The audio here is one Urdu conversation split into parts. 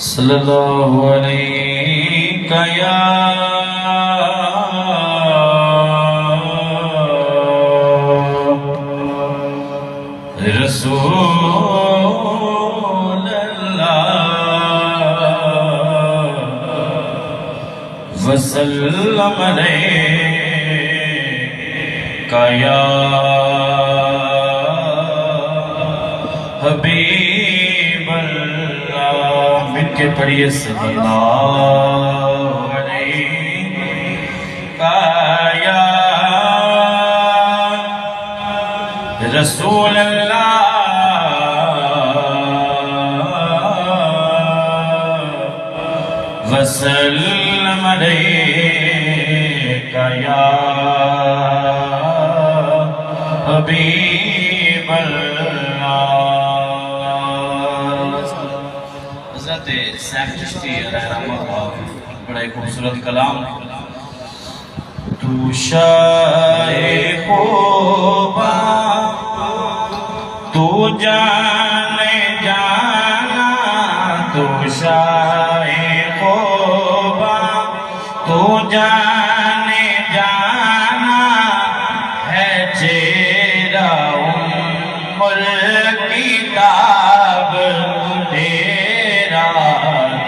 صلی اللہ علیہ یا رسول اللہ وسلم علیہ یا حبیب اللہ مل کے پڑھیے صلی اللہ علیہ یا رسول اللہ وسلم علیہ یا حبیب اللہ۔ حضرت سیف چشتی رحمہ اللہ بڑا ایک خوبصورت کلام، تو شاہ خوبا تو جان جانا، تو شاہ خوبا تو جان جانا ہے چہرہ ام الکتاب تیرا،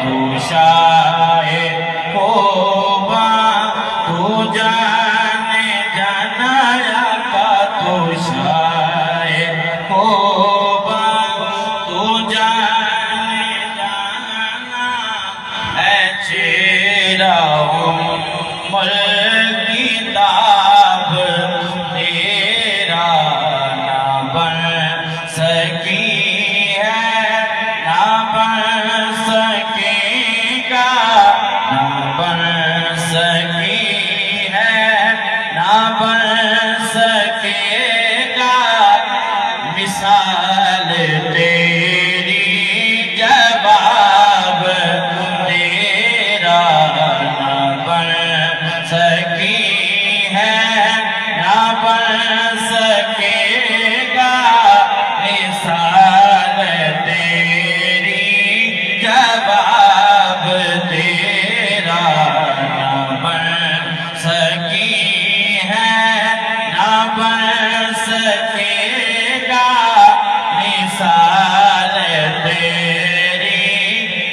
تو شاہ خوبا تو جان جانا یا کا، تو شاہ خوبا تو جان جانا ہے چہرہ ام الکتاب تیرا، نہ بن سکی ہے نہ بن سکے گا، نہ بن سکی ہے نہ بن سکے گا، مثال تیری جواب تیرا، نہ بن سکی ہے نہ بن سکے گا، مثال تیری جواب تیرا، نہ بن سکی ہے نہ بن سکے گا، مثال تیری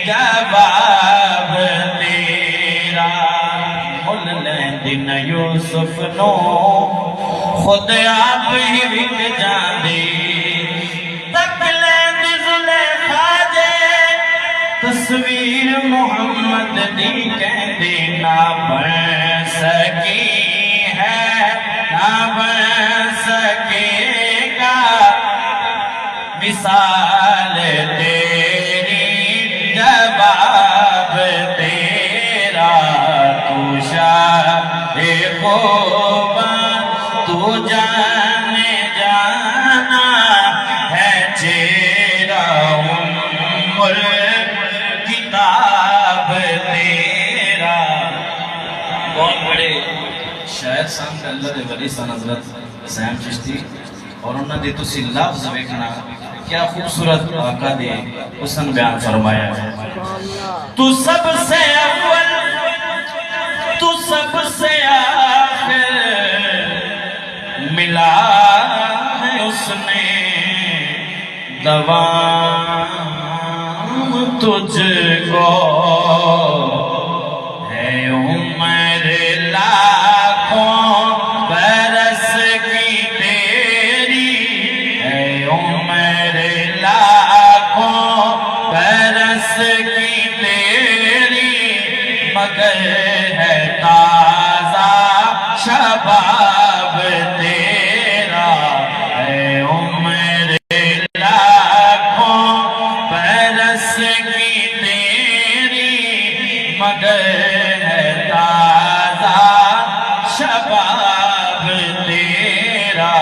جواب تیرا۔ مل لیندن یوسف نو خود آپ ہی وک جاندے، تک لیند زلیخا دے تصویر محمد دی کہندے، نہ بن سکی ہے نہ بن سکے گا، مثال تیری جواب تیرا، تو شاہ خوبا تو جان جانا ہے چہرہ ام الکتاب تیرا۔ بہت بڑے شاعر سن اللہ دے ولی سن حضرت حسین چشتی، اور انہوں نے تسی لفظ ویکھنا کیا خوبصورت آقا دے حسن بیان فرمایا ہے۔ تو سب سے اول تو سب سے آخر ملا ہے اس نے دوام تجھ کو، ہے عمر لاکھوں برس کی تیری، ہے عمر لاکھوں برس کی تیری، مگر ہے تازہ شباب تیرا، ہے عمر لاکھوں برس کی تیری، مگر ہے تازہ شباب تیرا۔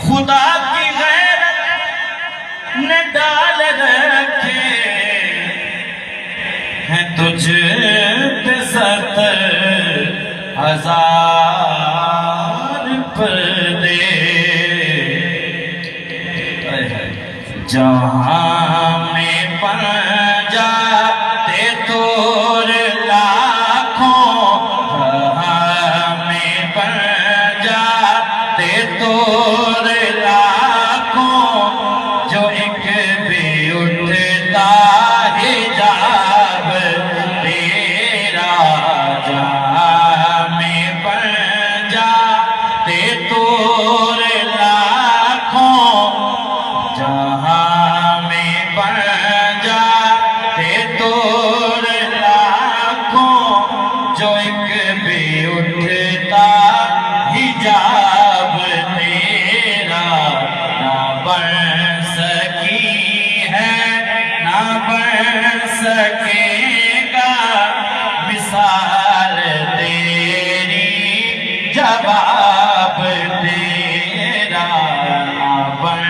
خدا کی غیرت نے ڈال رکھے ہیں تجھ پہ 70,000 پردے، جہاں میں پر جاتے تور لاکھوں میں پر جاتے تور لاکھوں جو ایک بھی اٹھتا حجاب تیرا جہاں میں پر جاتے تور لاکھوں جہاں میں پر جاتے تور لاکھوں جو ایک بھی اٹھتا حجاب تیرا نہ بن سکی ہے نہ بن سکے گا مثال تیری جواب تیرا نہ بن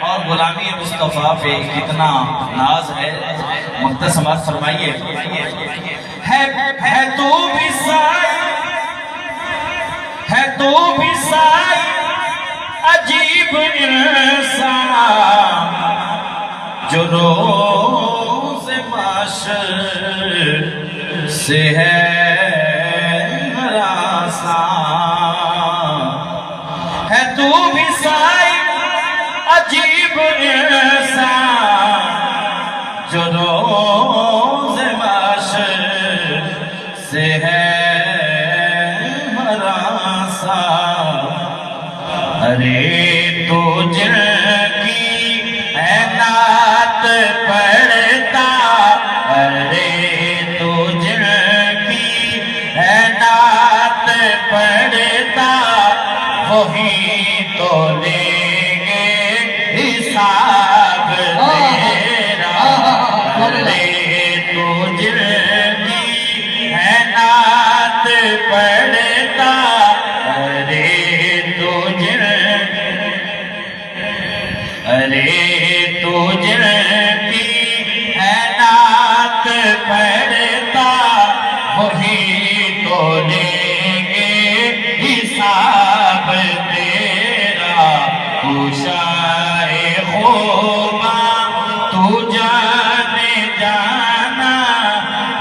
اور غلامی مصطفیٰ پہ کتنا ناز ہے مختصمات فرمائیے ہے تو بھی سائی ہے تو بھی سائی عجیب انسان جو روز محشر سے ہے ہراساں ہے تو بھی سائی عجیب انسان جو روز محشر سے ہے ارے تو جن کی نعت پڑھتا ارے تو جن کی نعت پڑھتا وہی تو لیں گے حساب تیرا ارے تو جن کی نعت پڑھتا ارے تو جن کی نعت پڑھتا وہی تو لیں گے حساب تیرا تو شائع خوباں تو جانے جانا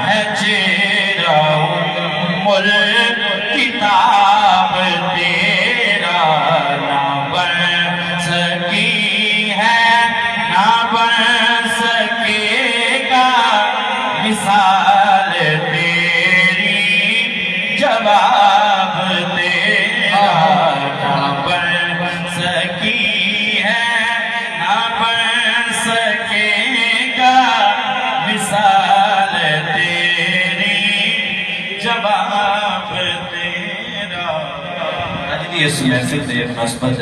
ہے چہرہ ام الکتاب تیرا نہ بن سکی نہ بن سکے گا مثال تیری جواب تیرا نہ بن سکی ہے نہ بن سکے گا مثال تیری جواب تیرا۔ اس محفل سے مناسبت